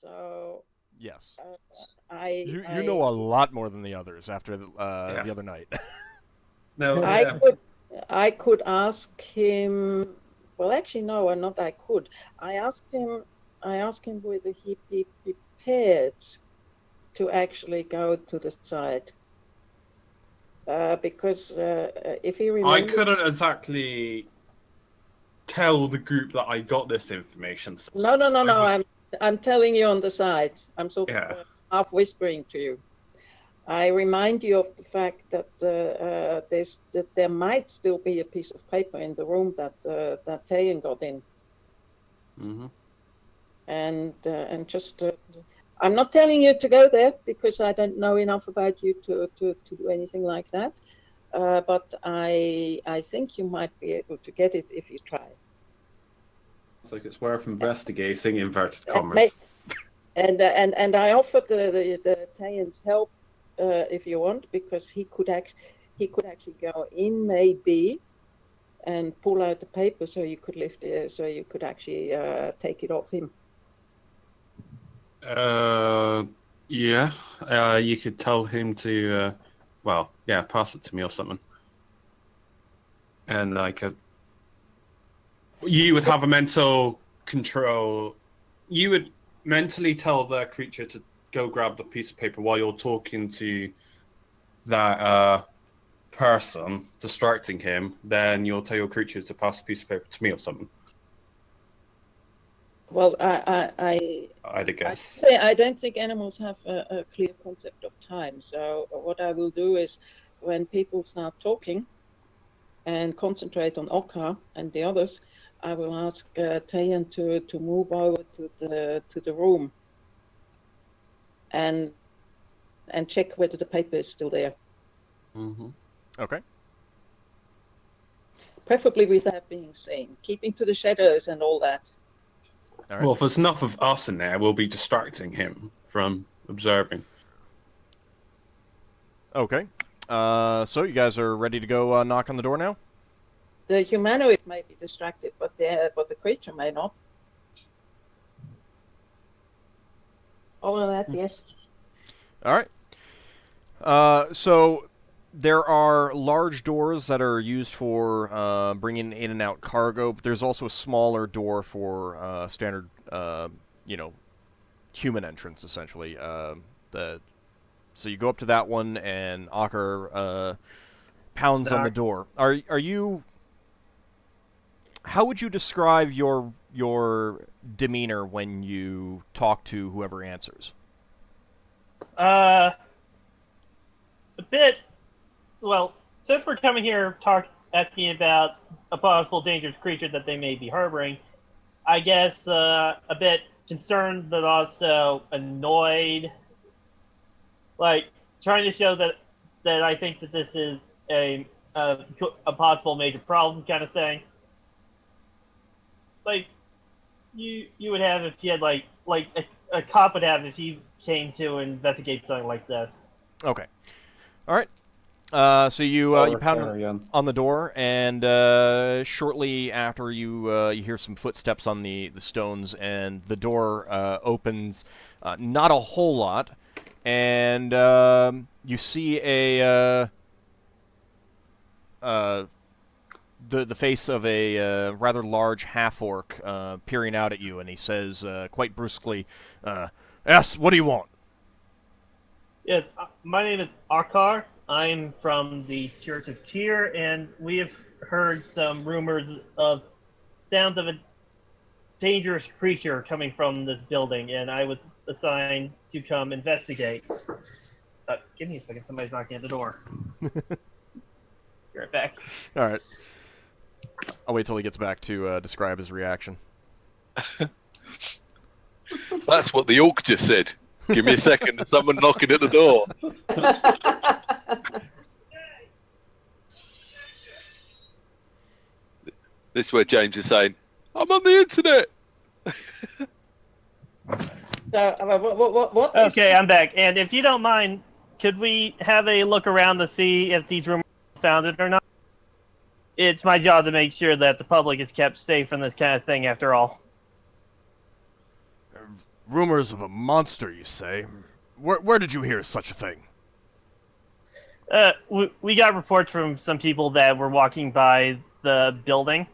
So Yes. I You know a lot more than the others after the other night. No, I could ask him. Well, actually, no, not I could. I asked him whether he'd be prepared to actually go to the side. Because if he remembers... I couldn't exactly tell the group that I got this information. So No. I'm telling you on the side. I'm sort of half whispering to you. I remind you of the fact that that there might still be a piece of paper in the room that Tayan got in. Mm-hmm. And just I'm not telling you to go there because I don't know enough about you to do anything like that. But I think you might be able to get it if you try. It's like it's worth investigating, inverted commas. And I offered the Tayan's help if you want, because he could actually go in maybe and pull out the paper so you could lift it, so you could actually take it off him. Yeah. You could tell him to, pass it to me or something. And I could... You would have a mental control. You would mentally tell the creature to go grab the piece of paper while you're talking to that person, distracting him. Then you'll tell your creature to pass the piece of paper to me or something. Well, I'd guess. say I don't think animals have a clear concept of time. So what I will do is, when people start talking and concentrate on Ockar and the others, I will ask Tayan to move over to the room and check whether the paper is still there. Mm-hmm. Okay. Preferably without being seen, keeping to the shadows and all that. All right. Well, if there's enough of us in there, we'll be distracting him from observing. Okay. So you guys are ready to go knock on the door now? The humanoid may be distracted, but the creature may not. All of that, yes. All right. So there are large doors that are used for bringing in and out cargo, but there's also a smaller door for standard, human entrance, essentially. So you go up to that one, and Ockar pounds on the door. Are you... How would you describe your demeanor when you talk to whoever answers? A bit. Well, since we're coming here asking about a possible dangerous creature that they may be harboring, I guess a bit concerned, but also annoyed. Like, trying to show that I think that this is a possible major problem kind of thing. Like, you would have if you had like a cop would have if he came to investigate something like this. Okay. All right. So you pound on the door, and shortly after you hear some footsteps on the stones, and the door opens. Not a whole lot, and you see the face of a rather large half-orc peering out at you, and he says quite brusquely, "Yes, what do you want?" Yes, my name is Ockar. I'm from the Church of Tyr, and we have heard some rumors of sounds of a dangerous creature coming from this building, and I was assigned to come investigate. Give me a second, somebody's knocking at the door. Be right back. All right. I'll wait till he gets back to describe his reaction. That's what the orc just said. Give me a second, there's someone knocking at the door. This is where James is saying, I'm on the internet. What okay, I'm back. And if you don't mind, could we have a look around to see if these rumors are founded or not? It's my job to make sure that the public is kept safe from this kind of thing, after all. Rumors of a monster, you say? Where did you hear such a thing? We got reports from some people that were walking by the building.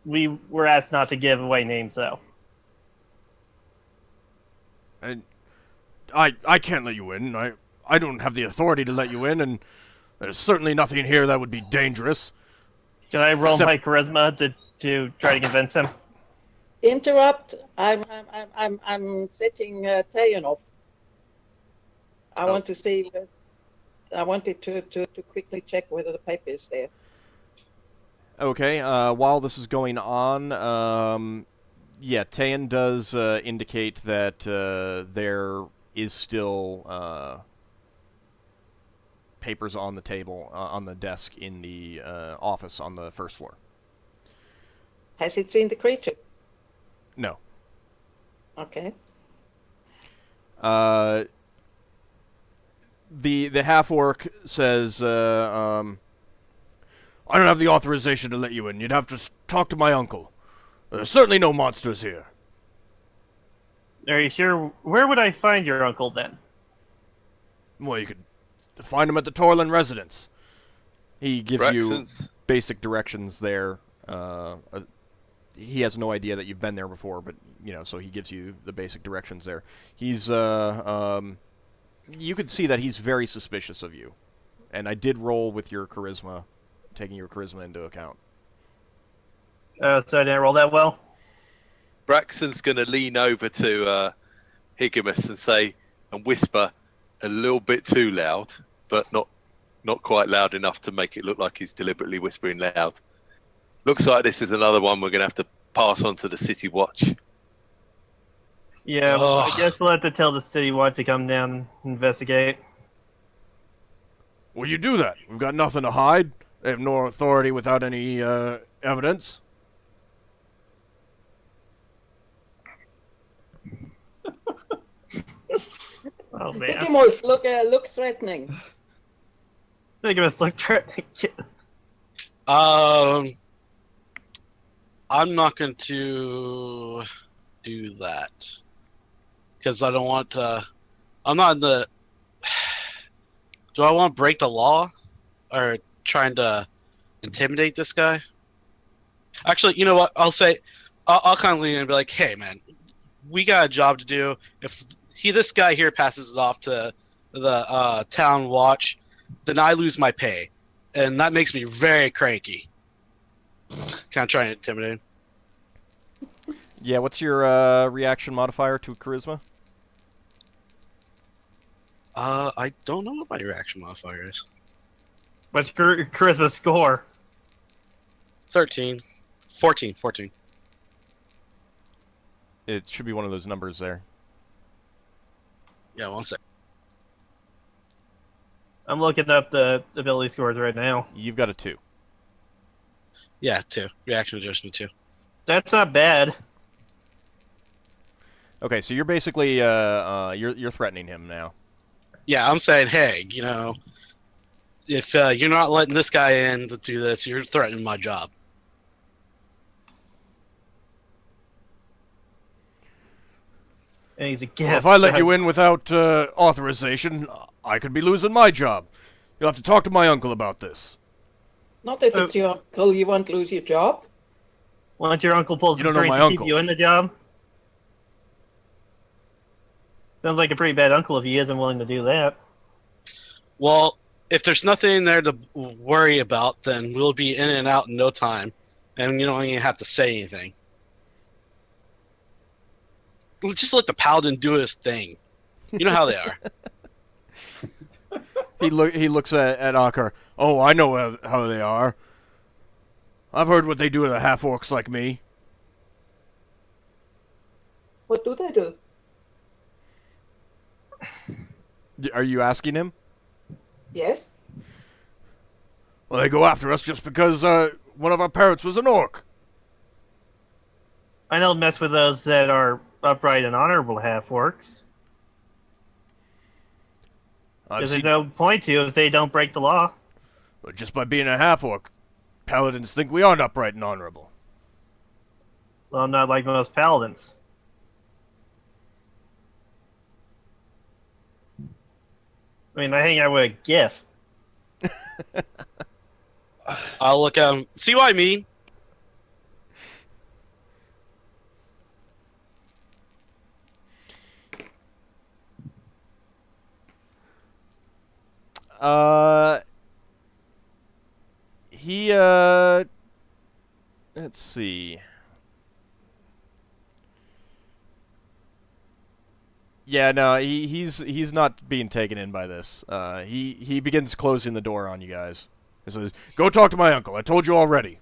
We were asked not to give away names, though. And I can't let you in. I don't have the authority to let you in, and there's certainly nothing here that would be dangerous. Can I roll my charisma to try to convince him? Interrupt. I'm setting Tayan off. I want to see. I wanted to quickly check whether the paper is there. Okay. While this is going on, Tayan does indicate that there is still papers on the table, on the desk in the office on the first floor. Has it seen the creature? No. Okay. The half-orc says, I don't have the authorization to let you in. You'd have to talk to my uncle. There's certainly no monsters here. Are you sure? Where would I find your uncle, then? Well, you could find him at the Torlin residence. He gives Braxon's. You basic directions there. He has no idea that you've been there before, but, so he gives you the basic directions there. He's, you could see that he's very suspicious of you. And I did roll with your charisma, taking your charisma into account. So I didn't roll that well? Braxon's going to lean over to Higgimus and say, and whisper a little bit too loud, but not quite loud enough to make it look like he's deliberately whispering loud. Looks like this is another one we're going to have to pass on to the City Watch. Yeah, I guess we'll have to tell the City Watch to come down and investigate. Well, you do that. We've got nothing to hide. They have no authority without any evidence. Oh, man. Higgimus, look threatening. Higgimus, look threatening. I'm not going to do that. Because I don't want to... I'm not in the... Do I want to break the law? Or trying to intimidate this guy? Actually, you know what? I'll say... I'll kind of lean in and be like, hey, man, we got a job to do. If this guy here passes it off to the town watch, then I lose my pay. And that makes me very cranky. Kind of trying to intimidate him. Yeah, what's your reaction modifier to charisma? I don't know what my reaction modifier is. What's your charisma score? 13. 14. It should be one of those numbers there. Yeah, 1 sec. I'm looking up the ability scores right now. You've got a 2. Yeah, 2. Reaction adjustment 2. That's not bad. Okay, so you're basically you're threatening him now. Yeah, I'm saying, hey, if you're not letting this guy in to do this, you're threatening my job. And he's a gift. Well, if I let you in without authorization, I could be losing my job. You'll have to talk to my uncle about this. Not if it's your uncle, you won't lose your job. Once your uncle pulls the strings to keep you in the job? Sounds like a pretty bad uncle if he isn't willing to do that. Well, if there's nothing there to worry about, then we'll be in and out in no time. And you don't even have to say anything. Just let the paladin do his thing. You know how they are. He looks at Ockar. Oh, I know how they are. I've heard what they do to the half-orcs like me. What do they do? Are you asking him? Yes. Well, they go after us just because one of our parents was an orc. I don't mess with those that are upright and honorable half-orcs. There's no point to if they don't break the law. But just by being a half-orc, paladins think we aren't upright and honorable. Well, I'm not like most paladins. I mean, I hang out with a Giff. I'll look at him. See what I mean? Let's see. Yeah, no, he's not being taken in by this. He begins closing the door on you guys. He says, "Go talk to my uncle. I told you already.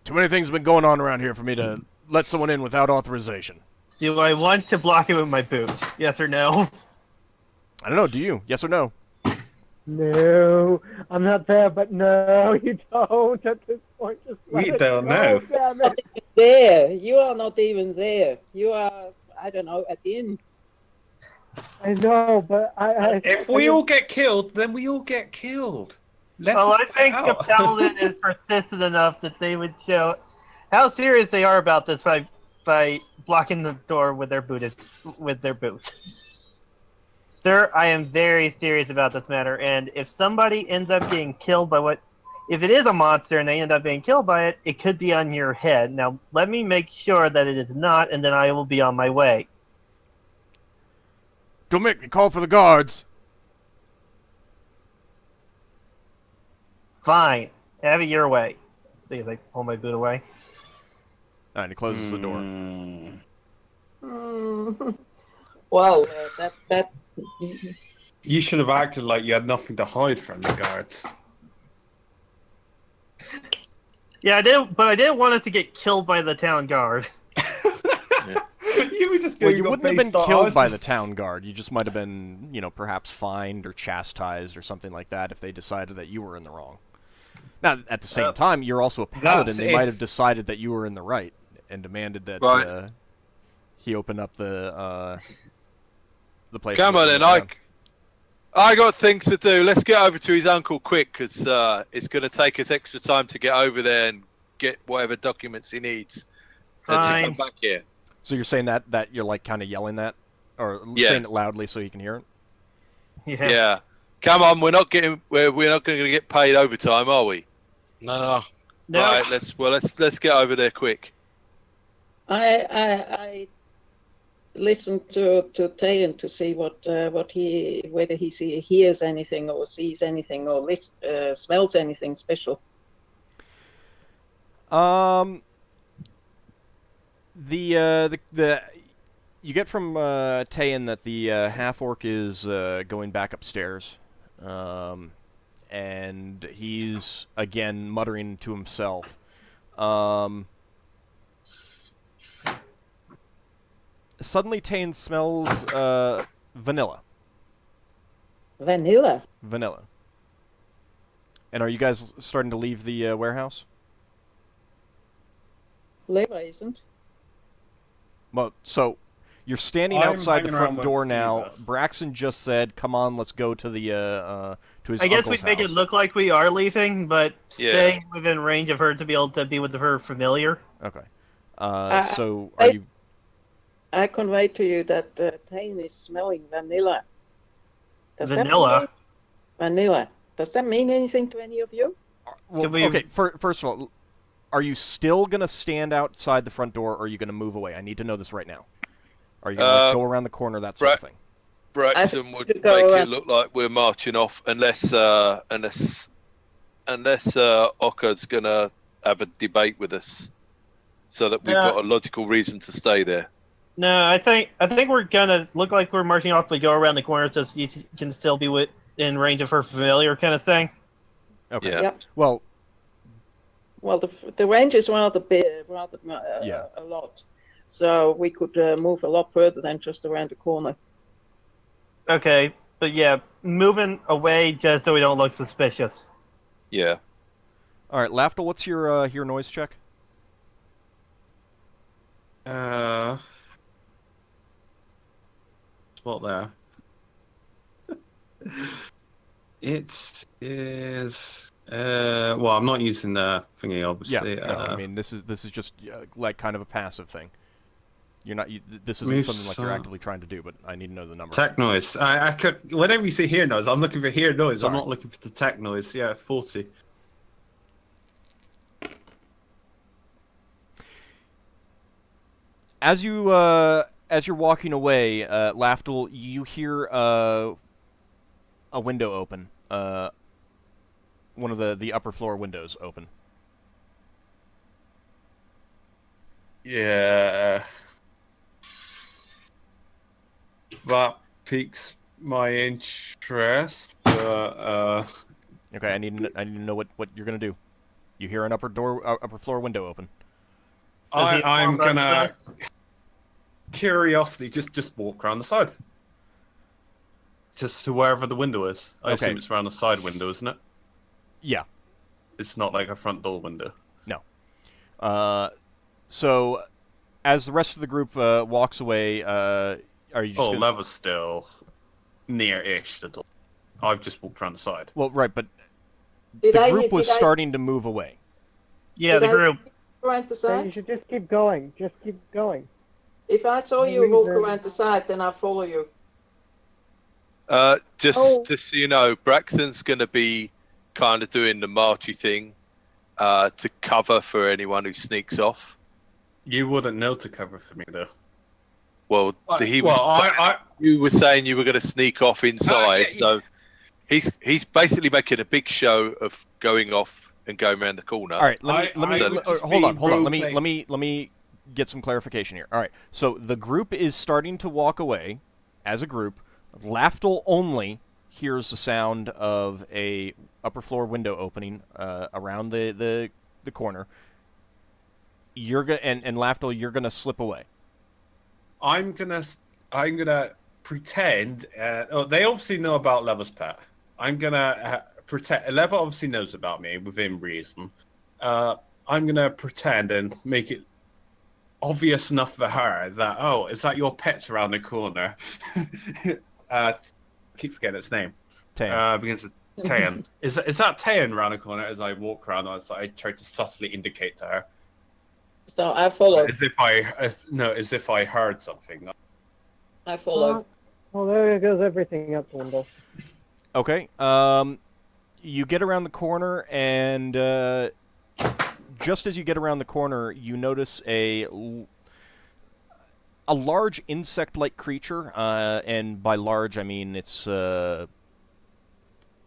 Too many things have been going on around here for me to let someone in without authorization." Do I want to block it with my boot? Yes or no? I don't know. Do you? Yes or no? No, I'm not there, but no, you don't at this point. Just let We it don't go, know. Damn it. There, you are not even there. You are, I don't know, at the inn. I know, but If we all get killed, then we all get killed. Let Well, us I fight think the out. paladin is persistent enough that they would show how serious they are about this by blocking the door with their boot. Sir, I am very serious about this matter, and if somebody ends up getting killed by if it is a monster and they end up being killed by it, it could be on your head. Now, let me make sure that it is not, and then I will be on my way. Don't make me call for the guards. Fine. Have it your way. Let's see if I pull my boot away. All right, he closes the door. Well, that. You should have acted like you had nothing to hide from the guards. Yeah, I did, but I didn't want us to get killed by the town guard. You were just Well, going you on wouldn't have based been on- I killed was by just- the town guard. You just might have been, perhaps fined or chastised or something like that if they decided that you were in the wrong. Now, at the same time, you're also a paladin. They might have decided that you were in the right and demanded that he open up the place. Come on, then. I got things to do. Let's get over to his uncle quick, because it's going to take us extra time to get over there and get whatever documents he needs to come back here. So you're saying that you're like kind of yelling that, or saying it loudly so he can hear it? Yeah. Come on, we're not going to get paid overtime, are we? No. Right. Let's get over there quick. I listened to Tayan to see whether he hears anything or sees anything or smells anything special. You get from Tayan that the half-orc is going back upstairs, and he's again muttering to himself. Suddenly, Tayan smells vanilla. Vanilla. And are you guys starting to leave the warehouse? Leva isn't. Well, so you're standing outside the front door now. Leva. Braxon just said, "Come on, let's go to the to his I guess uncle's we make it house." look like we are leaving, but staying within range of her to be able to be with her familiar. Okay. So are you? I convey to you that Tayan is smelling vanilla. Vanilla? Vanilla. Does that mean anything to any of you? Well, okay. First of all, are you still gonna stand outside the front door, or are you gonna move away? I need to know this right now. Are you gonna go around the corner, that sort of thing? Braxon would make it look like we're marching off, unless Ockar's gonna have a debate with us, so that we've got a logical reason to stay there. No, I think we're gonna look like we're marching off, but go around the corner so you can still be in range of her familiar, kind of thing. Okay. Yeah. Yep. Well, the range is rather big, a lot, so we could move a lot further than just around the corner. Okay, but yeah, moving away just so we don't look suspicious. Yeah. all right, Lafdul, what's your hear noise check? What there? It is. Well, I'm not using the thingy, obviously. Yeah. No, I mean this is just like kind of a passive thing. You're not. This isn't something like you're actively trying to do, but I need to know the number. Tech noise. I could. Whenever you say hear noise, I'm looking for hear noise. Sorry. I'm not looking for the tech noise. Yeah, 40. As you're walking away, Lafdul, you hear a window open. One of the upper floor windows open. Yeah. That piques my interest, but Okay, I need to know what you're gonna do. You hear an upper floor window open. I'm gonna curiously just walk around the side, just to wherever the window is. I assume it's around the side window, isn't it? Yeah. It's not like a front door window. No. So, as the rest of the group walks away, are you just? Lever's still near-ish the door. I've just walked around the side. Well, right, but the group was starting to move away. Yeah, the group. Around the side? You should just keep going. Just keep going. If I saw you walk around the side, then I'll follow you. Just so you know, Braxton's going to be kind of doing the marchy thing to cover for anyone who sneaks off. You wouldn't know to cover for me, though. Well, you were saying you were going to sneak off inside, so he's basically making a big show of going off and going around the corner. All right, hold on. Let me get some clarification here. All right, so the group is starting to walk away as a group. Lafdul only hears the sound of a upper floor window opening around the corner. You're and Lafdul, you're gonna slip away. I'm gonna pretend. They obviously know about Lever's pet. I'm gonna pretend. Lever obviously knows about me within reason. I'm gonna pretend and make it obvious enough for her that is that your pet's around the corner? Keep forgetting its name. Tayan. Begins with Tayan. Is that Tayan around the corner? As I walk around, I try to subtly indicate to her. So I follow. As if I heard something. I follow. Well, there goes everything out the window. Okay. You get around the corner, and just as you get around the corner, you notice a large insect-like creature, and by large I mean it's I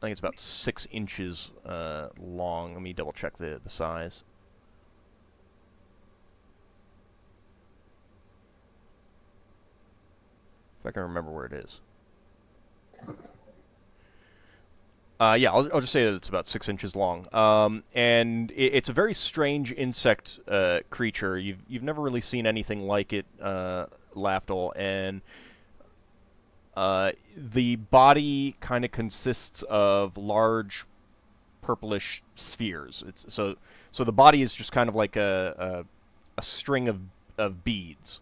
think it's about 6 inches long. Let me double check the size. If I can remember where it is. Yeah, I'll just say that it's about 6 inches long. And it's a very strange insect creature. You've never really seen anything like it, Lafdul, and the body kind of consists of large purplish spheres. So the body is just kind of like a string of beads.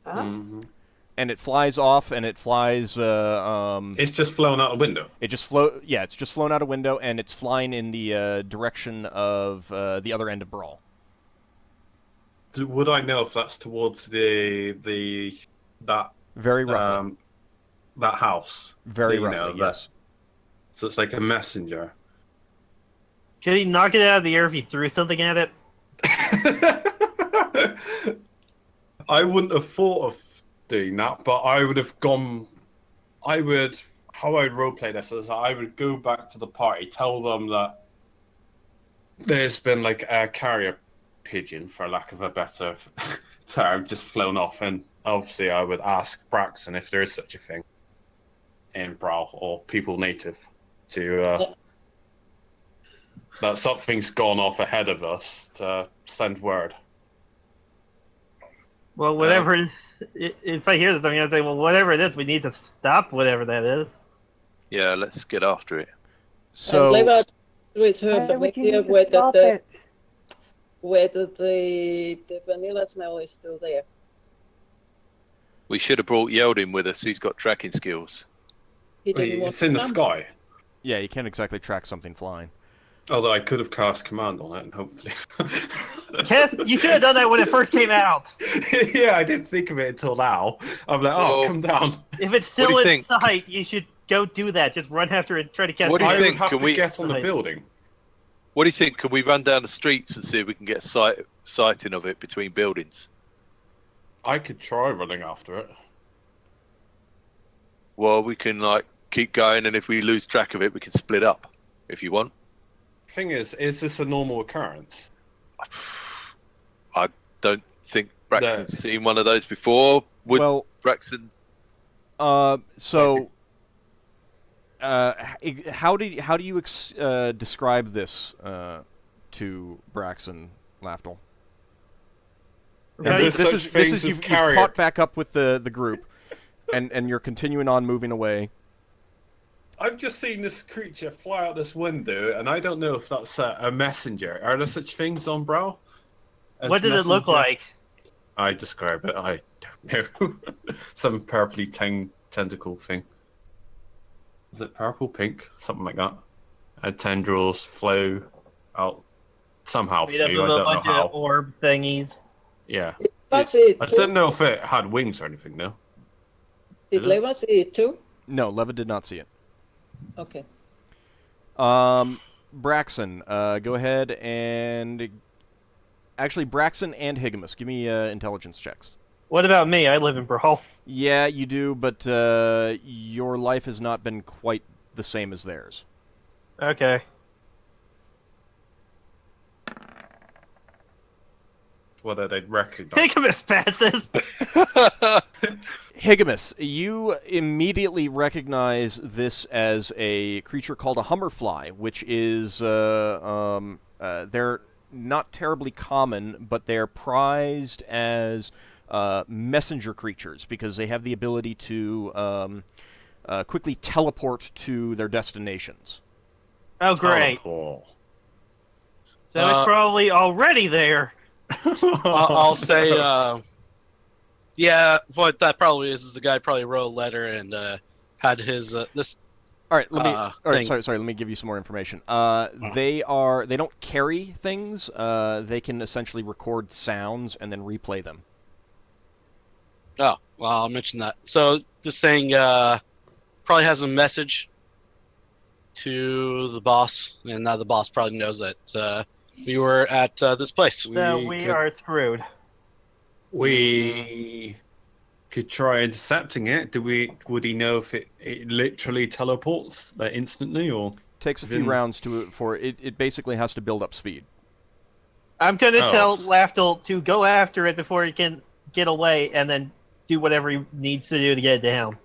Mm-hmm. And it flies off, and it flies. It's just flown out a window. It's just flown out a window, and it's flying in the direction of the other end of Brawl. Would I know if that's towards that very roughly that house? Very roughly, yes. So it's like a messenger. Could he knock it out of the air if he threw something at it? I wouldn't have thought of doing that, but I would have gone. How I would roleplay this is I would go back to the party, tell them that there's been like a carrier pigeon, for lack of a better term, just flown off, and obviously I would ask Braxon if there is such a thing in Brawl or people native to that something's gone off ahead of us to send word. Well, whatever. If I hear this, I'm going to say, well, whatever it is, we need to stop whatever that is. Yeah, let's get after it. So, with her familiar whether the vanilla smell is still there. We should have brought Yeldin with us. He's got tracking skills. It's in the sky. Yeah, you can't exactly track something flying. Although I could have cast command on it, and hopefully. You should have done that when it first came out. Yeah, I didn't think of it until now. I'm like, oh, Well, come down. If it's What do still you in think? sight, you should go do that. Just run after it and try to catch What do you I it. think? would have Can to we- get on the Right. building. What do you think? Can we run down the streets and see if we can get sighting of it between buildings? I could try running after it. Well, we can like keep going, and if we lose track of it, we can split up. If you want. Thing is this a normal occurrence? I don't think Braxton's seen one of those before. Would Well, Braxton? how do you describe this to Braxon, Lafdul? Is there such things as you've carrier? caught back up with the group, and you're continuing on moving away. I've just seen this creature fly out this window, and I don't know if that's a messenger. Are there such things on Brow? As What did it look messenger? like? I describe it. I don't know. Some purpley tentacle thing. Is it purple, pink, something like that? Tendrils flow out somehow. Made up Through. I of a don't know bunch how. of orb thingies. Yeah. I see it I too. didn't know if it had wings or anything. No. Did Did it? Leva see it too? No, Leva did not see it. Okay. Braxon, go ahead and actually Braxon and Higgimus, give me intelligence checks. What about me? I live in Brawl. Yeah, you do, but your life has not been quite the same as theirs. Okay. Whether they'd recognize. Higgimus passes. Higgimus, you immediately recognize this as a creature called a hummerfly, which is they're not terribly common, but they're prized as messenger creatures because they have the ability to quickly teleport to their destinations. Oh, great. Teleport. So it's probably already there. I'll say, yeah, what that probably is the guy probably wrote a letter and had his this. All right, let me. All right, thing. sorry. Let me give you some more information. They don't carry things. They can essentially record sounds and then replay them. Oh, well, I'll mention that. So this thing probably has a message to the boss, and now the boss probably knows that we were at this place. So we are screwed. We could try intercepting it. Would he know if it literally teleports instantly, or Takes a few rounds for it. It basically has to build up speed. I'm gonna tell Lafdul to go after it before he can get away, and then do whatever he needs to do to get it down.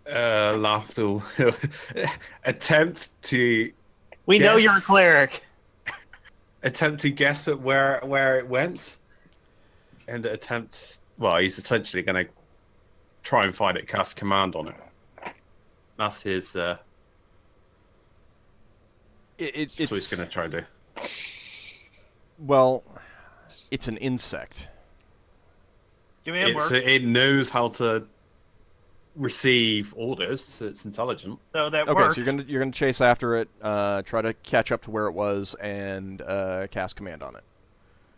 Lafdul attempt to. We know you're a cleric. Attempt to guess at where it went, and attempt. Well, he's essentially going to try and find it, cast command on it. That's his. That's what he's going to try and do. Well, it's an insect. Give me a word. It knows how to receive orders. So it's intelligent. So that Okay, works. so you're gonna chase after it, try to catch up to where it was, and cast command on it.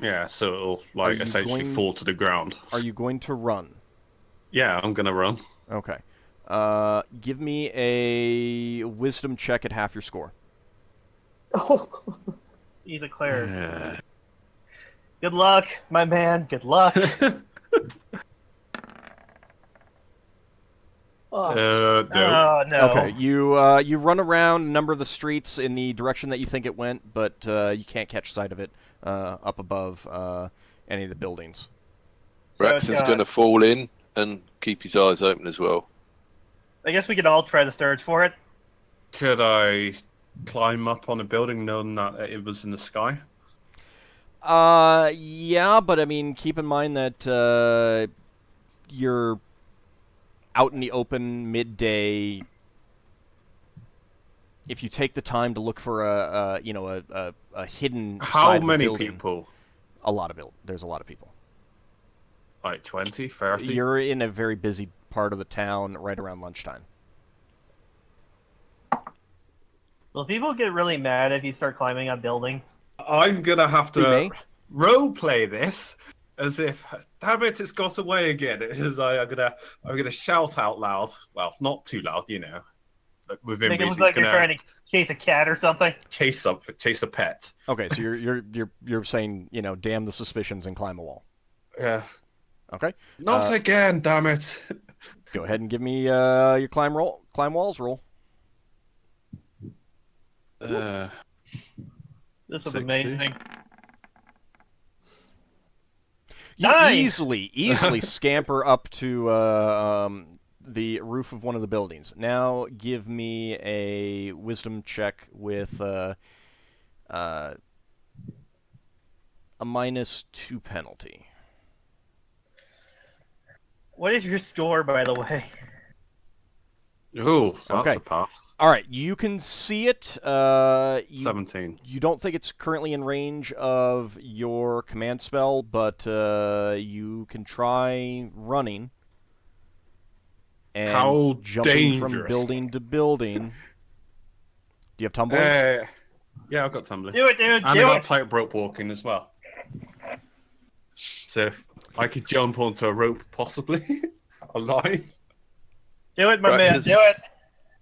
Yeah, so it'll Are you essentially going- fall to the ground. Are you going to run? Yeah, I'm gonna run. Okay. Give me a wisdom check at half your score. Oh, God. He's a cleric. Good luck, my man. Good luck. Oh, No. Oh no. Okay, you run around a number of the streets in the direction that you think it went, but you can't catch sight of it up above any of the buildings. So it's Braxton's got- going to fall in and keep his eyes open as well. I guess we could all try to search for it. Could I climb up on a building knowing that it was in the sky? Yeah, but I mean, keep in mind that you're out in the open midday. If you take the time to look for a hidden How side of a many building, people? there's a lot of people. Like 20, 30? You're in a very busy part of the town right around lunchtime. Well, Will people get really mad if you start climbing on buildings? I'm gonna have They to may. roleplay this as if, damn it, it's got away again. It is. I'm gonna shout out loud. Well, not too loud, you know. But within Make it reason, look like he's you're gonna trying to chase a cat or something. chase something, chase a pet. Okay, so you're saying, you know, damn the suspicions and climb a wall. Yeah. Okay. Not again, damn it. Go ahead and give me your climb walls roll. This is 60. amazing. You Nice! easily scamper up to the roof of one of the buildings. Now give me a wisdom check with a -2 penalty. What is your score, by the way? Oh, that's Okay. a pass. All right, you can see it. 17. You don't think it's currently in range of your command spell, but you can try running and How jumping from dangerous. building to building. Do you have tumbling? Yeah, I've got tumbling. Do it, dude. And I Do got it. tightrope walking as well. So I could jump onto a rope, possibly. Alive. Do it, my man. Braxon's- Do it.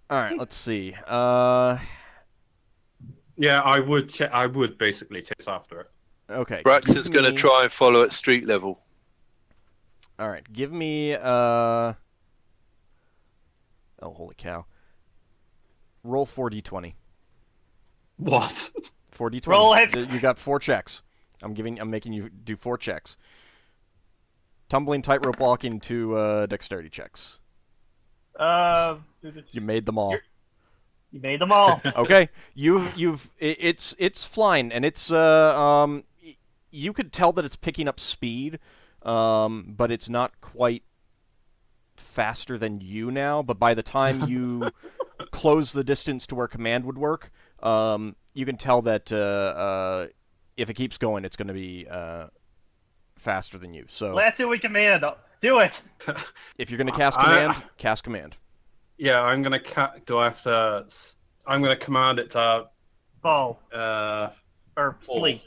All right, let's see. Yeah, I would basically chase after it. Okay. Braxton's give going to me- try and follow at street level. All right, give me. Oh, holy cow! Roll 4d20. What? 4d20. Roll it. You got 4 checks. I'm making you do 4 checks. Tumbling, tightrope walking, 2 dexterity checks. You made them all. You made them all. Okay, it's flying, and it's you could tell that it's picking up speed, but it's not quite faster than you now. But by the time you close the distance to where command would work, you can tell that if it keeps going, it's going to be faster than you. So Last two we command. Do it. if you're going to cast command, cast command. Yeah, I'm gonna. Do I have to? I'm gonna command it to. Fall. Fall. Or sleep.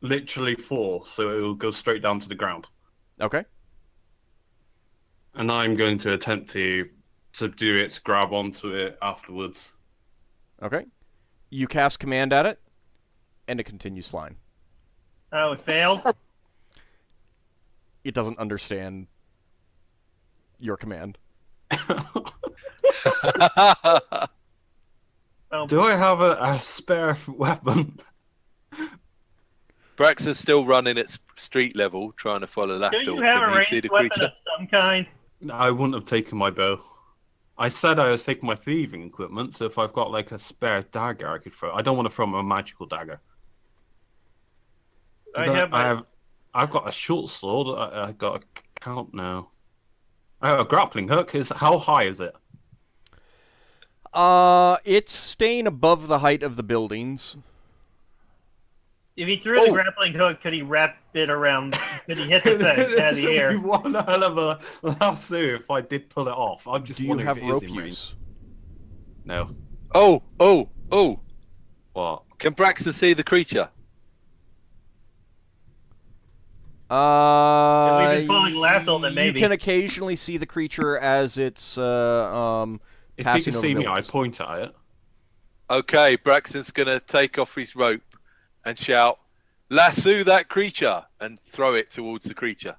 Literally fall, so it will go straight down to the ground. Okay. And I'm going to attempt to subdue it, grab onto it afterwards. Okay. You cast command at it, and it continues flying. Oh, it failed. It doesn't understand your command. Oh, Do I have a spare weapon? Braxon's still running at street level, trying to follow do Lafdul. you have a Can he see ranged the weapon creature? of some kind? I wouldn't have taken my bow. I said I was taking my thieving equipment, so if I've got like a spare dagger, I could throw. I don't want to throw a magical dagger. I've got a short sword. I've got a count now. I have a grappling hook. How high is it? It's staying above the height of the buildings. If he threw the grappling hook, could he wrap it around? Could he hit the thing out of the air? This would be one hell of a lasso if I did pull it off. I'm just Do you wondering have if it is rope in range. use? No. Oh! What? Can Braxton see the creature? If we've been pulling Lafdul, then maybe. You can occasionally see the creature as it's If he passing can over see me, I buildings. point at it. Okay, Braxton's going to take off his rope and shout, "Lasso that creature!" and throw it towards the creature.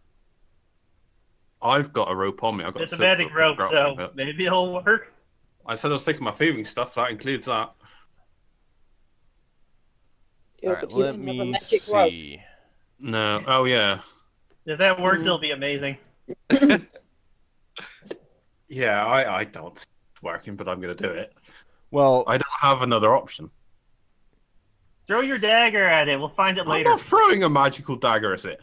I've got a rope on me. I've got It's a silk magic rope, grappling so hook. maybe it'll work. I said I was taking my thieving stuff. That includes that. Yeah, Alright, but you let don't have a me magic rope. see. No. Oh yeah. If that works, it'll be amazing. Yeah. I don't. It's working, but I'm gonna do it. Well, I don't have another option. Throw your dagger at it. We'll find it I'm later. not throwing a magical dagger, is it?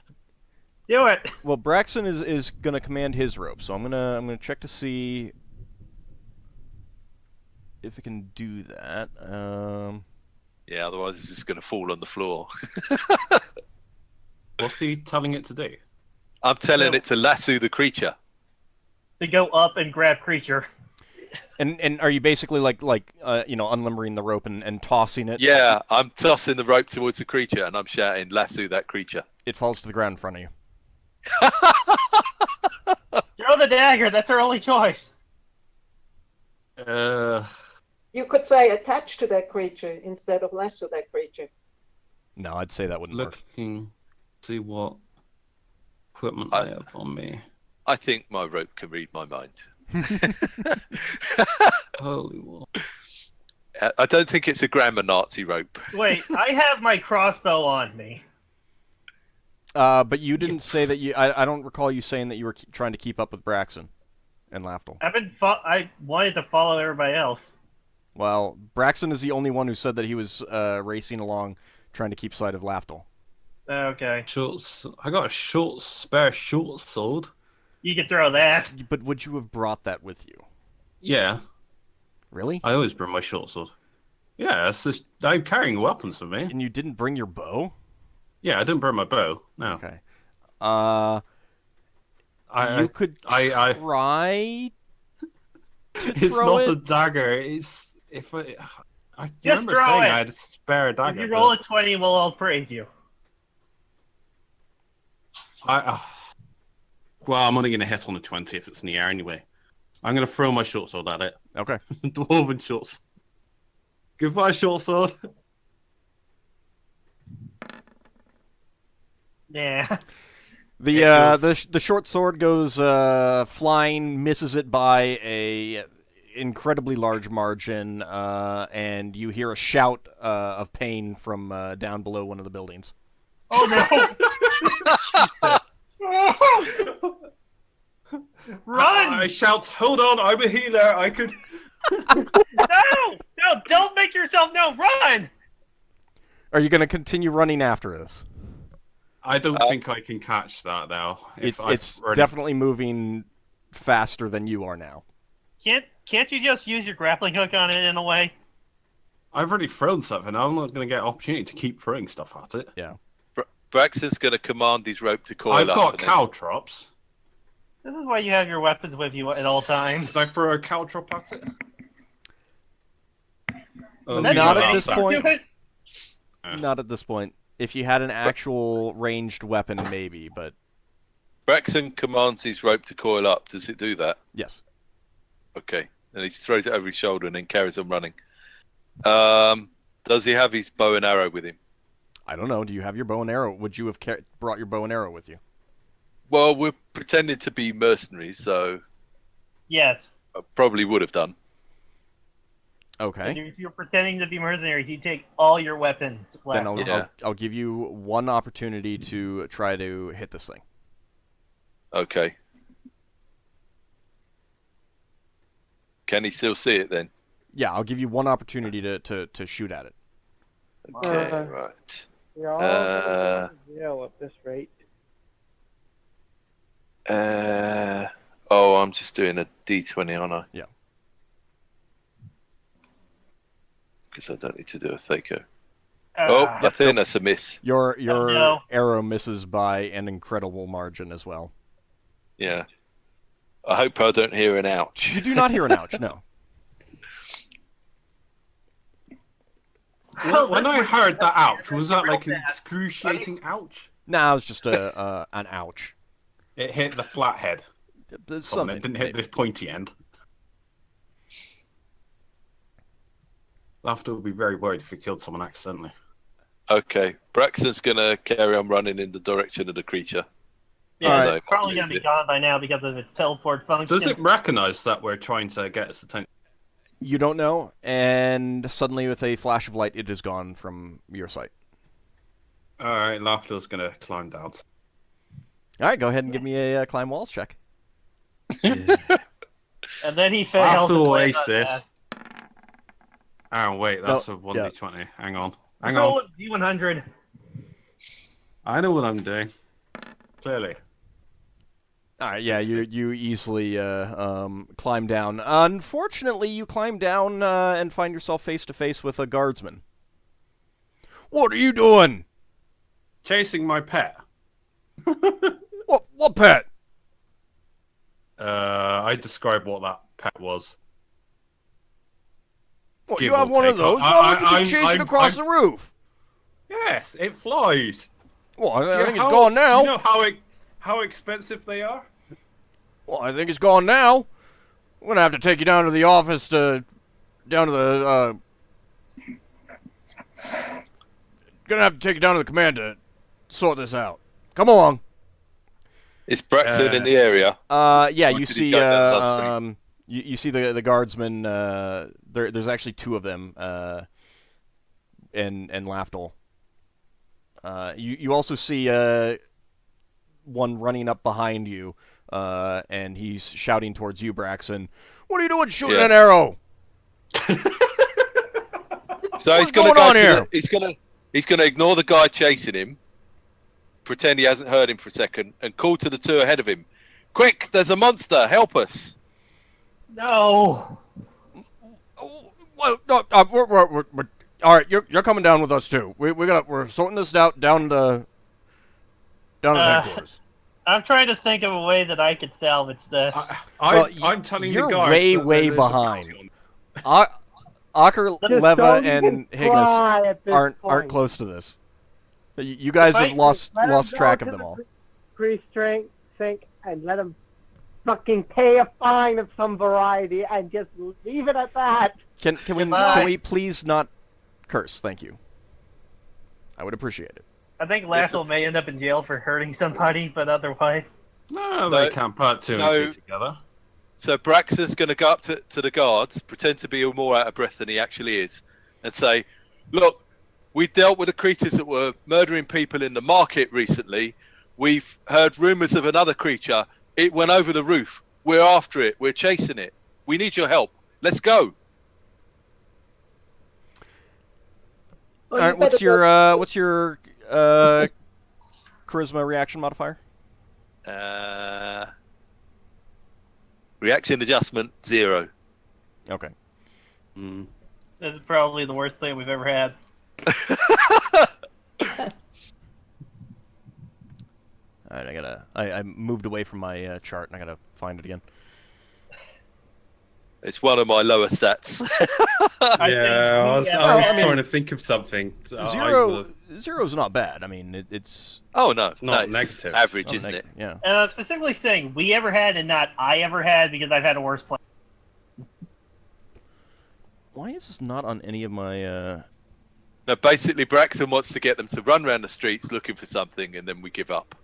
Do it. well, Braxon is gonna command his rope, so I'm gonna check to see if it can do that. Yeah, otherwise it's just going to fall on the floor. What's he telling it to do? I'm telling it to lasso the creature. To go up and grab creature. And are you basically unlimbering the rope and tossing it? Yeah, I'm tossing the rope towards the creature, and I'm shouting, "Lasso that creature!" It falls to the ground in front of you. Throw the dagger. That's our only choice. You could say attach to that creature instead of lasso that creature. No, I'd say that wouldn't work. See what equipment I have on me. I think my rope can read my mind. Holy war. I don't think it's a grammar Nazi rope. Wait, I have my crossbow on me. But you didn't say that you... I don't recall you saying that you were trying to keep up with Braxon and Lafdul. I wanted to follow everybody else. Well, Braxon is the only one who said that he was racing along, trying to keep sight of Lafdul. Okay. I got a spare short sword. You can throw that. But would you have brought that with you? Yeah. Really? I always bring my short sword. Yeah, I'm carrying weapons with me. And you didn't bring your bow? Yeah, I didn't bring my bow. No. Okay. You could try to It's throw not it. a dagger. It's if I Just remember throw saying it. I had a spare dagger. If you roll a 20, we'll all praise you. Well, I'm only going to hit on the 20 if it's in the air anyway. I'm going to throw my short sword at it. Okay. Dwarven short sword. Goodbye, short sword. Yeah. The short sword goes flying, misses it by a incredibly large margin, and you hear a shout of pain from down below one of the buildings. Oh no! Run! I shout, "Hold on! I'm a healer. I could." No! Don't make yourself known. Run! Are you going to continue running after this? I don't think I can catch that now. It's definitely moving faster than you are now. Can't you just use your grappling hook on it in a way? I've already thrown something. I'm not going to get an opportunity to keep throwing stuff at it. Yeah. Braxton's going to command his rope to coil I've up. got caltrops. This is why you have your weapons with you at all times. Did I throw a caltrop at it? Not at this point. Yeah. Not at this point. If you had an actual ranged weapon, maybe, but... Braxton commands his rope to coil up. Does it do that? Yes. Okay. And he throws it over his shoulder and then carries on running. Does he have his bow and arrow with him? I don't know. Do you have your bow and arrow? Would you have brought your bow and arrow with you? Well, we're pretending to be mercenaries, so... Yes. I probably would have done. Okay. If you're pretending to be mercenaries, you take all your weapons left. Then I'll give you one opportunity to try to hit this thing. Okay. Can he still see it then? Yeah, I'll give you one opportunity to shoot at it. Okay, right. You're all going to jail at this rate. Oh, I'm just doing a D20, aren't I? Yeah. Because I don't need to do a Thaco. I think that's a miss. Your no. arrow misses by an incredible margin as well. Yeah. I hope I don't hear an ouch. You do not hear an ouch, no. When I heard that ouch, was that like an excruciating ouch? Nah, it was just an ouch. It hit the flat head. There's It something. didn't hit this pointy end. Lafdul would be very worried if he killed someone accidentally. Okay. Braxton's going to carry on running in the direction of the creature. Yeah, it's probably going to be gone by now because of its teleport function. Does it recognize that we're trying to get its attention? You don't know, and suddenly with a flash of light, it is gone from your sight. Alright, Lafdul's going to climb down. Alright, go ahead and give me a climb walls check. Yeah. And then he failed. Lafdul aced this. Oh, wait, that's a 1d20. Yeah. Hang on. Roll a D100. I know what I'm doing. Clearly. Alright, yeah, you easily climb down. Unfortunately, you climb down and find yourself face to face with a guardsman. What are you doing? Chasing my pet. What pet? I described what that pet was. What, you have one of those? Well, we can chase it across the roof. Yes, it flies. Well, I think it's gone now. Do you know how expensive they are? Well, I think it's gone now. I'm gonna have to take you down to the office gonna have to take you down to the command to sort this out. Come along. Is Braxon in the area? Yeah, you see, you see the guardsmen. There's actually two of them, and Lafdul. You also see one running up behind you, and he's shouting towards you, Braxon. What are you doing shooting an arrow? So he's going to go here. He's gonna ignore the guy chasing him, pretend he hasn't heard him for a second, and call to the two ahead of him. Quick, there's a monster, help us. No. Well, no, we're all right. You're coming down with us too. We're sorting this out down to headquarters. I'm trying to think of a way that I could salvage this. I'm telling you're the guys way behind. Ockar, Leva, and Higgimus aren't close to this. You guys have lost track of them all. Pre-strength, sink, and let them fucking pay a fine of some variety, and just leave it at that. Can we please not curse? Thank you. I would appreciate it. I think Lassel may end up in jail for hurting somebody, but otherwise... No, they can't put two and two together. So Braxon's going to go up to the guards, pretend to be more out of breath than he actually is, and say, look, we dealt with the creatures that were murdering people in the market recently. We've heard rumours of another creature. It went over the roof. We're after it. We're chasing it. We need your help. Let's go. All right, what's your charisma reaction modifier? Reaction adjustment 0. Okay. This is probably the worst thing we've ever had. All right, I moved away from my chart and I gotta find it again. It's one of my lower stats. I was trying to think of something. Zero's not bad. I mean, it's... Oh, no. It's not negative. Average, isn't it? Yeah. And I'm specifically saying we ever had and not I ever had because I've had a worse plan. Why is this not on any of my... No, basically, Braxon wants to get them to run around the streets looking for something, and then we give up.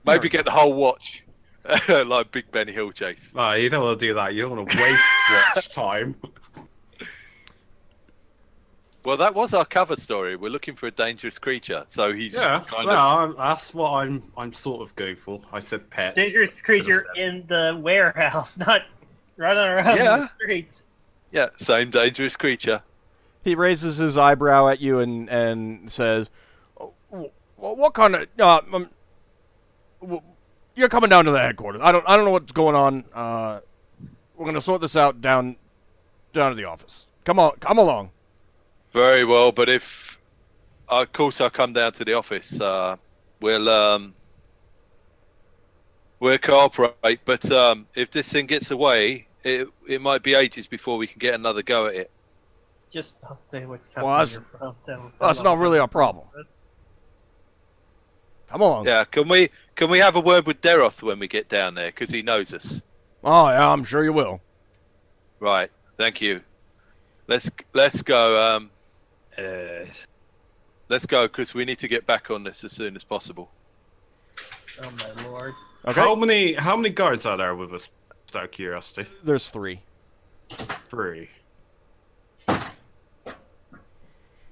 Maybe get the whole watch. Like Big Ben Hill chase. Oh, you don't want to do that. You don't want to waste watch time. Well, that was our cover story. We're looking for a dangerous creature, so he's that's what I'm sort of going for. I said pet. Dangerous creature in the warehouse, not running around the streets. Yeah, same dangerous creature. He raises his eyebrow at you and says, "What kind of? You're coming down to the headquarters. I don't know what's going on. We're gonna sort this out down to the office. Come along." Very well, but if, of course, I'll come down to the office. We'll cooperate. But if this thing gets away, it might be ages before we can get another go at it. Just don't say which company you're from. That's not really our problem. Come along. Yeah, can we have a word with Deroth when we get down there, because he knows us? Oh yeah, I'm sure you will. Right, thank you. Let's go. Let's go, because we need to get back on this as soon as possible. Oh my lord. Okay. How many guards are there with us? Just out of curiosity. There's 3. 3.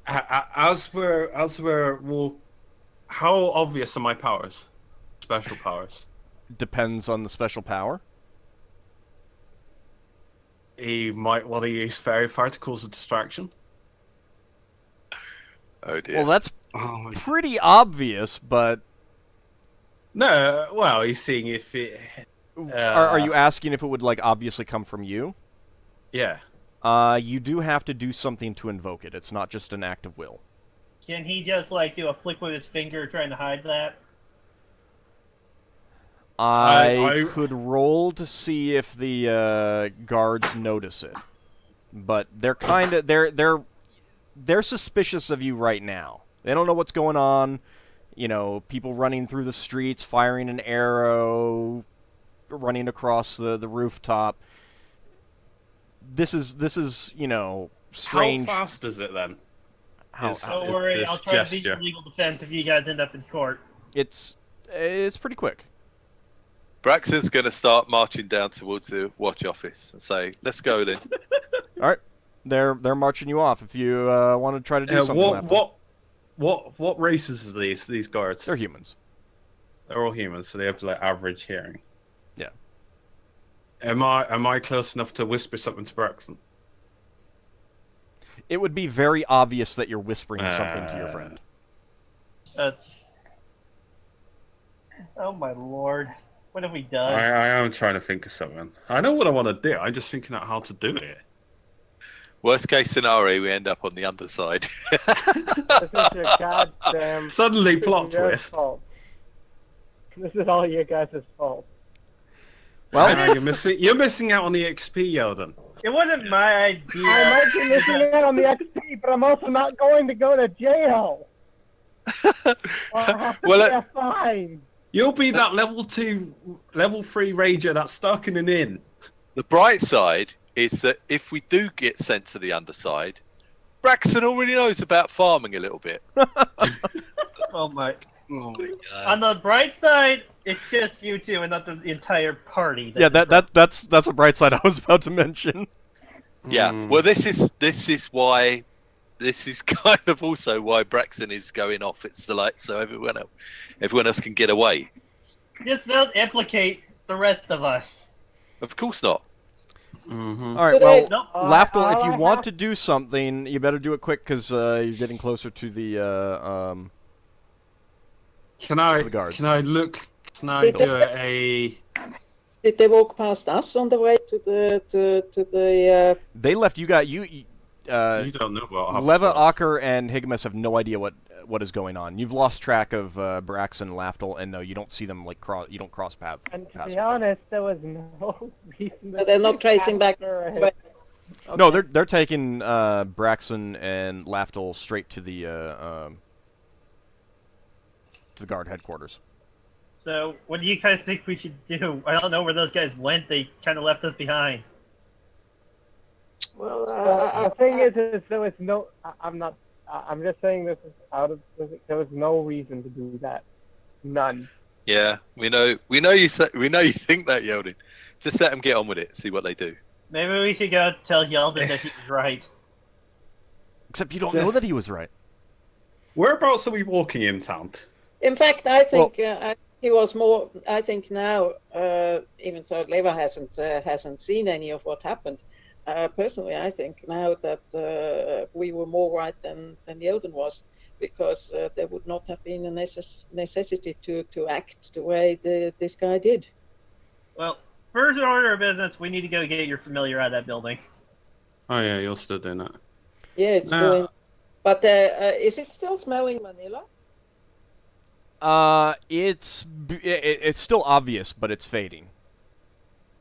As we're well, how obvious are my powers? Special powers. Depends on the special power. He might want to use fairy fire to cause a distraction. Oh dear. Well, that's pretty obvious, but... No, well, he's seeing if it... Are you asking if it would, like, obviously come from you? Yeah. You do have to do something to invoke it. It's not just an act of will. Can he just, like, do a flick with his finger trying to hide that? I could roll to see if the guards notice it, but they're kind of they're suspicious of you right now. They don't know what's going on. You know, people running through the streets, firing an arrow, running across the rooftop. This is you know, strange. How fast is it then? Don't worry, I'll try to beat the legal defense if you guys end up in court. It's pretty quick. Braxon's going to start marching down towards the watch office and say, "Let's go then." All right, they're marching you off. If you want to try to do something. What races are these guards? They're humans. They're all humans, so they have like average hearing. Yeah. Am I close enough to whisper something to Braxon? It would be very obvious that you're whispering something to your friend. Oh my lord. What have we done? I am trying to think of something. I know what I want to do. I'm just thinking out how to do it. Worst case scenario, we end up on the underside. This is your goddamn... Suddenly plot twist. Fault. This is all you guys' fault. Well, you're missing out on the XP, Yeldin. It wasn't my idea. I might be missing out on the XP, but I'm also not going to go to jail. Well, fine. You'll be that level 3 rager that's stuck in an inn. The bright side is that if we do get sent to the underside, Braxon already knows about farming a little bit. Oh my god. On the bright side, it's just you two and not the entire party. Yeah, that's a bright side I was about to mention. Yeah, well, this is why. This is kind of also why Braxon is going off. It's the light, so everyone else can get away. Just don't implicate the rest of us. Of course not. Mm-hmm. All right, well, Lafdul, if you want to do something, you better do it quick because you're getting closer to the Can I look? Can I do a? Did they walk past us on the way to the? They left. You don't know what Leva, Ockar, and Higgimus have no idea what is going on. You've lost track of Braxon and Lafdul, and no, you don't see them you don't cross paths. And to be honest, there was no reason. So they're not tracing back. Okay. No, they're taking Braxon and Lafdul straight to the guard headquarters. So, what do you guys think we should do? I don't know where those guys went. They kind of left us behind. Well, the thing is there was no. I'm just saying this is out of. There was no reason to do that. None. Yeah, we know you think that, Yeldin. Just let them get on with it. See what they do. Maybe we should go tell Yeldin that he was right. Except you don't know that he was right. Whereabouts are we walking in town? In fact, I think he was more. I think now, even though Leva hasn't seen any of what happened. Personally, I think now that we were more right than Yeldin was, because there would not have been a necessity to act the way this guy did. Well, first order of business, we need to go get your familiar out of that building. Oh yeah, you're still doing that. Yeah, it's still in. But is it still smelling vanilla? It's still obvious, but it's fading.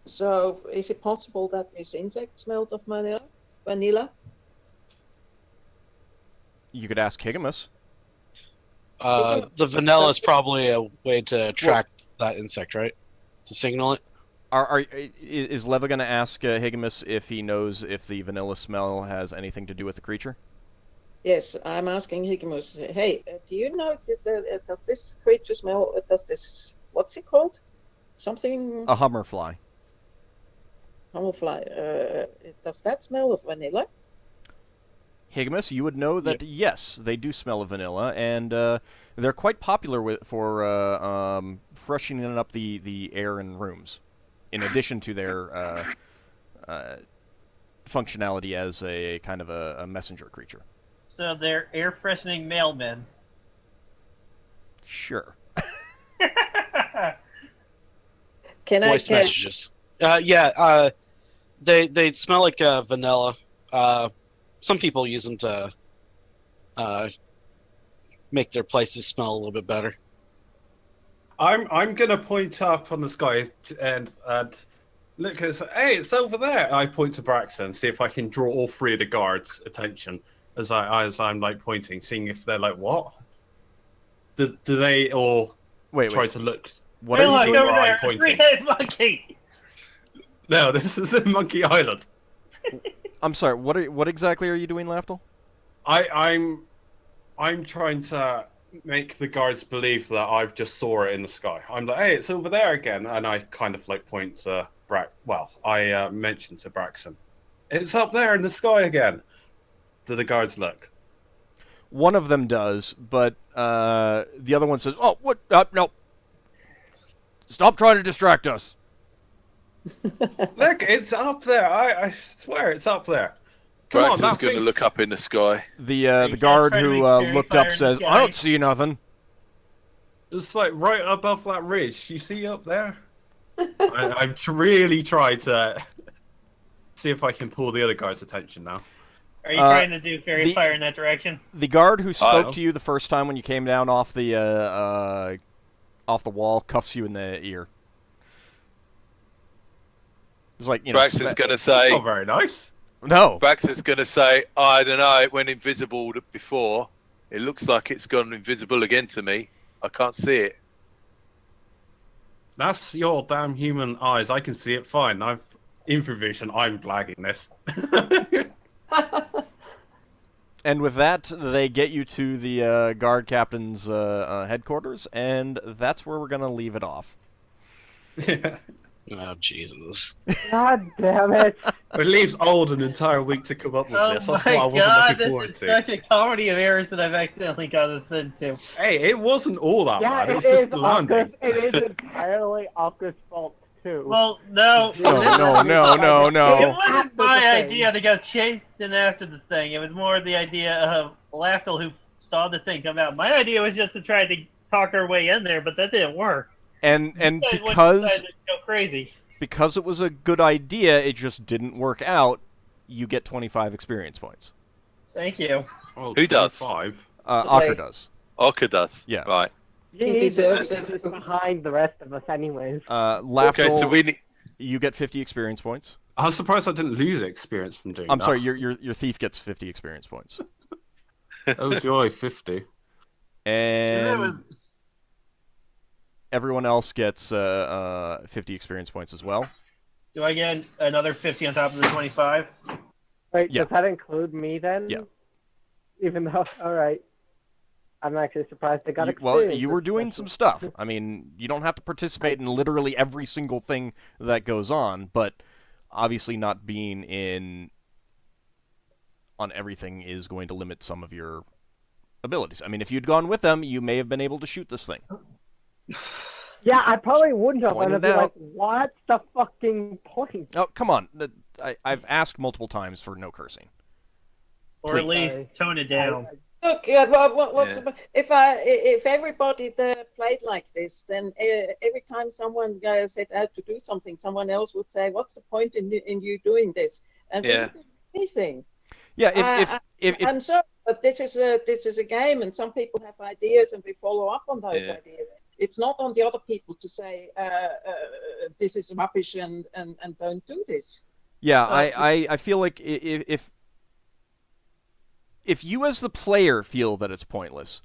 So, is it possible that this insect smelled of vanilla? You could ask Higgimus. The vanilla is probably a way to track that insect, right? To signal it. Is Leva going to ask Higgimus if he knows if the vanilla smell has anything to do with the creature? Yes, I'm asking Higgimus. Hey, do you know does this creature smell? What's it called? Something. A hummerfly. Hummerfly. Does that smell of vanilla? Higgimus, you would know that yes, they do smell of vanilla, and they're quite popular for freshening up the air in rooms, in addition to their functionality as a kind of a messenger creature. So they're air freshening mailmen. Sure. Voice messages. They smell like vanilla. Some people use them to make their places smell a little bit better. I'm gonna point up on the sky and look at hey, it's over there. I point to Braxon, see if I can draw all three of the guards' attention as I'm like pointing, seeing if they're like what? Do they all try to look? What are you doing? Over there, a three-headed monkey. No, this is a Monkey Island. I'm sorry. What exactly are you doing, Lafdul? I'm trying to make the guards believe that I've just saw it in the sky. I'm like, hey, it's over there again, and I kind of like point to I mentioned to Braxon, it's up there in the sky again. Do the guards look? One of them does, but the other one says, "Oh, what? No! Stop trying to distract us." Look, it's up there. I swear, it's up there. Come Braxon's on, going to look up in the sky. The guard who looked up says, "I don't see nothing." It's like right above that ridge. You see up there? I've really tried to see if I can pull the other guy's attention now. Are you trying to do fairy fire in that direction? The guard who spoke to you the first time when you came down off the wall cuffs you in the ear. It's like, you know, Braxton's going to say... Oh, very nice. No. Braxton's going to say, I don't know, it went invisible before. It looks like it's gone invisible again to me. I can't see it. That's your damn human eyes. I can see it fine. I've infravision. I'm blagging this. And with that, they get you to the guard captain's headquarters, and that's where we're going to leave it off. Yeah. Oh, Jesus. God damn it. It leaves Old an entire week to come up with this. Oh That's what I my wasn't god, looking this forward is to. such a comedy of errors that I've accidentally got us into. Hey, it wasn't all that Yeah, bad. It was it just is the landing. It is entirely Ockhar's fault, too. Well, no. No. It wasn't my idea to go chasing after the thing. It was more the idea of Lafdul who saw the thing come out. My idea was just to try to talk our way in there, but that didn't work. And because go crazy. Because it was a good idea, it just didn't work out, you get 25 experience points. Thank you. Oh, Who does? 25. Ockar does. Ockar does? Yeah. Right. He deserves it behind the rest of us anyways. Lafdul, Okay, so we need... you get 50 experience points. I was surprised I didn't lose experience from doing that. I'm sorry, your thief gets 50 experience points. Oh joy, 50. And everyone else gets 50 experience points as well. Do I get another 50 on top of the 25? Wait, Yeah. does that include me then? Yeah. Even though, alright. I'm actually surprised I got Well, experience. you were doing some stuff. I mean, you don't have to participate in literally every single thing that goes on, but obviously not being in on everything is going to limit some of your abilities. I mean, if you'd gone with them, you may have been able to shoot this thing. Yeah, I probably wouldn't have. Point And I'd it be like, out. what's the fucking point? Oh, come on. I've asked multiple times for no cursing. Or at Please. least tone it down. Look, if everybody there played like this, then every time someone set out to do something, someone else would say, "What's the point in you doing this?" And we wouldn't do anything. Yeah, if I'm sorry, but this is a game, and some people have ideas, and we follow up on those ideas. It's not on the other people to say this is rubbish and don't do this. Yeah, I feel like if you as the player feel that it's pointless,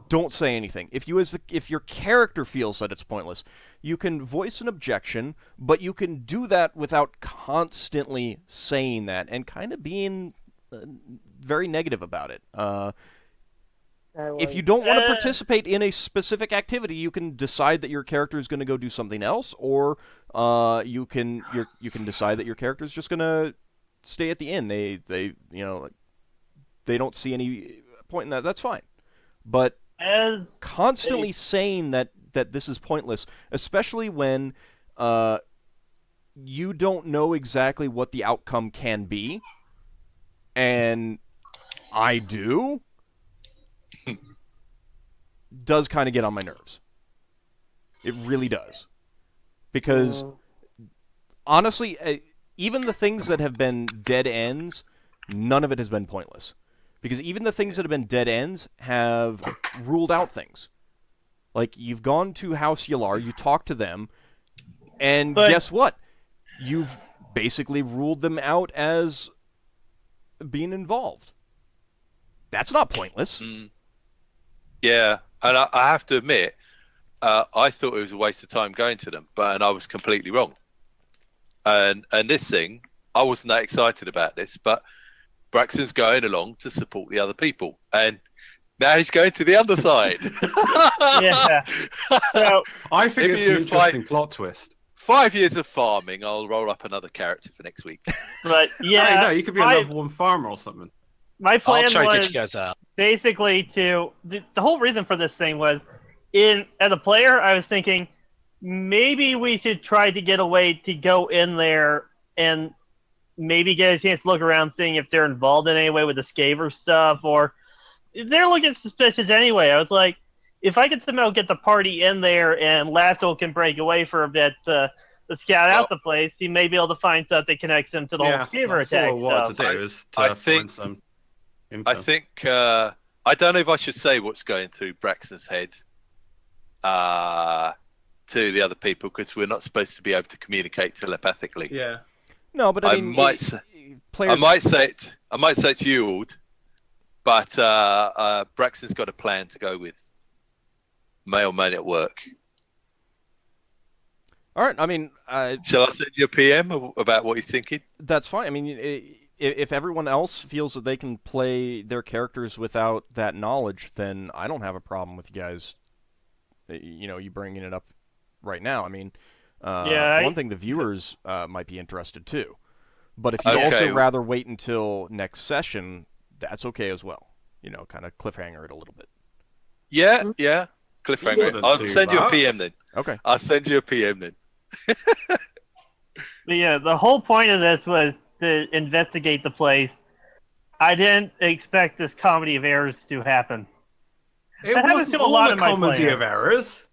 don't say anything. If your character feels that it's pointless, you can voice an objection, but you can do that without constantly saying that and kind of being very negative about it. If you don't want to participate in a specific activity, you can decide that your character is going to go do something else, or you can decide that your character is just going to stay at the inn. They don't see any point in that. That's fine. But constantly saying that this is pointless, especially when you don't know exactly what the outcome can be, and I do, does kind of get on my nerves. It really does. Because, honestly, even the things that have been dead ends, none of it has been pointless. Because even the things that have been dead ends have ruled out things. Like, you've gone to House Yalar, you talked to them, and guess what? You've basically ruled them out as being involved. That's not pointless. Yeah, and I have to admit, I thought it was a waste of time going to them, and I was completely wrong. And this thing, I wasn't that excited about this, but Braxon's going along to support the other people, and now he's going to the other side. Yeah. So I think it's an interesting plot twist. 5 years of farming, I'll roll up another character for next week. But yeah, no, you could be a level 1 farmer or something. My plan I'll try to was get you guys out. basically the whole reason for this thing was, as a player, I was thinking maybe we should try to get a way to go in there and maybe get a chance to look around, seeing if they're involved in any way with the Scavver stuff, or they're looking suspicious anyway. I was like, if I could somehow get the party in there and Lafdul can break away for a bit to scout out the place, he may be able to find something that connects him to the whole Scavver attack stuff. To do is to find some info. I think I don't know if I should say what's going through Braxton's head to the other people, because we're not supposed to be able to communicate telepathically. Yeah. No, but I mean, I might say it to you, Auld, but Braxton's got a plan to go with. May or may not work. All right. I mean, shall I send you a PM about what he's thinking? That's fine. I mean, if everyone else feels that they can play their characters without that knowledge, then I don't have a problem with you guys. You bringing it up right now. I mean, for one thing, the viewers might be interested too. But if you'd also rather wait until next session, that's okay as well. Kind of cliffhanger it a little bit. Yeah. Cliffhanger. I'll send you a PM then. Okay. I'll send you a PM then. But yeah, the whole point of this was to investigate the place. I didn't expect this comedy of errors to happen. It happens to a lot of my comedy of errors.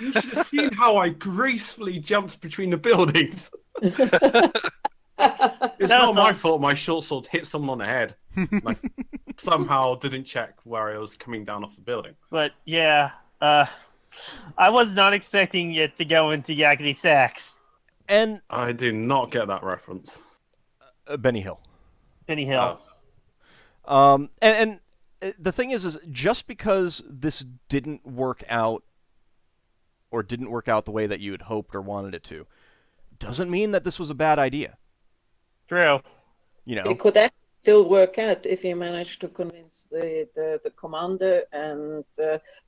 You should have seen how I gracefully jumped between the buildings. It's not my fault my short sword hit someone on the head. I somehow didn't check where I was coming down off the building. But yeah, I was not expecting it to go into Yakety Sax. And I do not get that reference. Benny Hill. Benny Hill. Oh. And the thing is just because this didn't work out, or didn't work out the way that you had hoped or wanted it to, doesn't mean that this was a bad idea. True. It could actually still work out if you manage to convince the commander, and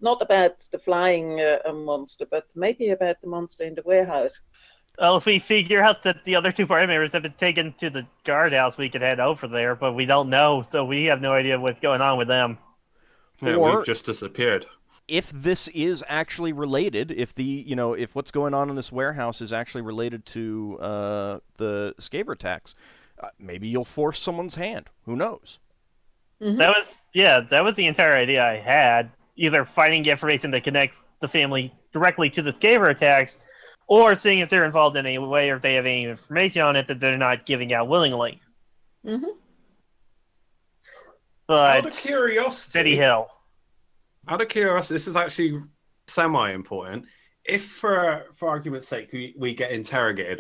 not about the flying monster, but maybe about the monster in the warehouse. Well, if we figure out that the other two party members have been taken to the guardhouse, we could head over there, but we don't know, so we have no idea what's going on with them. Yeah, we've just disappeared. If this is actually related, if if what's going on in this warehouse is actually related to the Scavver attacks, maybe you'll force someone's hand. Who knows? Mm-hmm. That was the entire idea I had. Either finding information that connects the family directly to the Scavver attacks, or seeing if they're involved in any way, or if they have any information on it that they're not giving out willingly. Mm-hmm. But out of curiosity, Betty Hill. Out of curiosity, this is actually semi-important. If, for argument's sake, we get interrogated,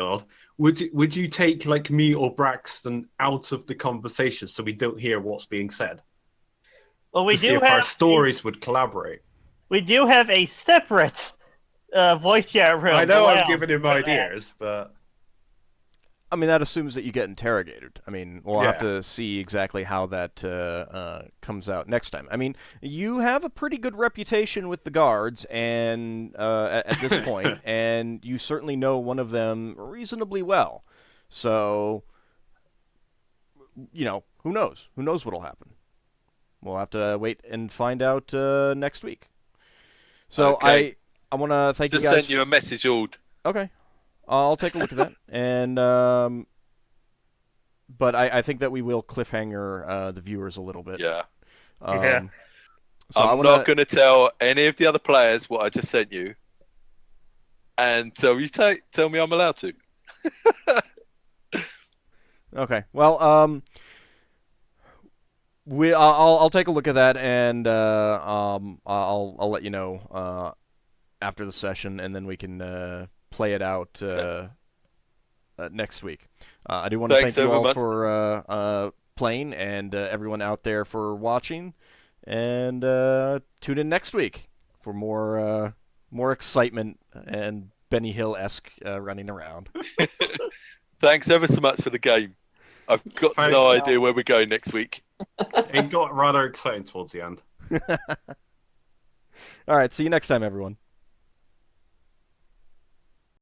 would you take like me or Braxton out of the conversation so we don't hear what's being said? Well, we to do see if have our stories would collaborate. We do have a separate voice chat room. I know I'm giving him ideas, but I mean, that assumes that you get interrogated. I mean, we'll have to see exactly how that comes out next time. I mean, you have a pretty good reputation with the guards, and at this point, and you certainly know one of them reasonably well. So, who knows? Who knows what'll happen? We'll have to wait and find out next week. So okay. I want to thank you guys. Just sent you a message, Auld. Okay. I'll take a look at that, and but I think that we will cliffhanger the viewers a little bit. Yeah. So I'm not going to tell any of the other players what I just sent you, and tell me I'm allowed to. Okay. Well, I'll take a look at that, and I'll let you know after the session, and then we can play it out next week. I do want to thank you all for playing, and everyone out there for watching. And tune in next week for more excitement and Benny Hill-esque running around. Thanks ever so much for the game. I've got no idea where we're going next week. It got rather exciting towards the end. All right, see you next time, everyone.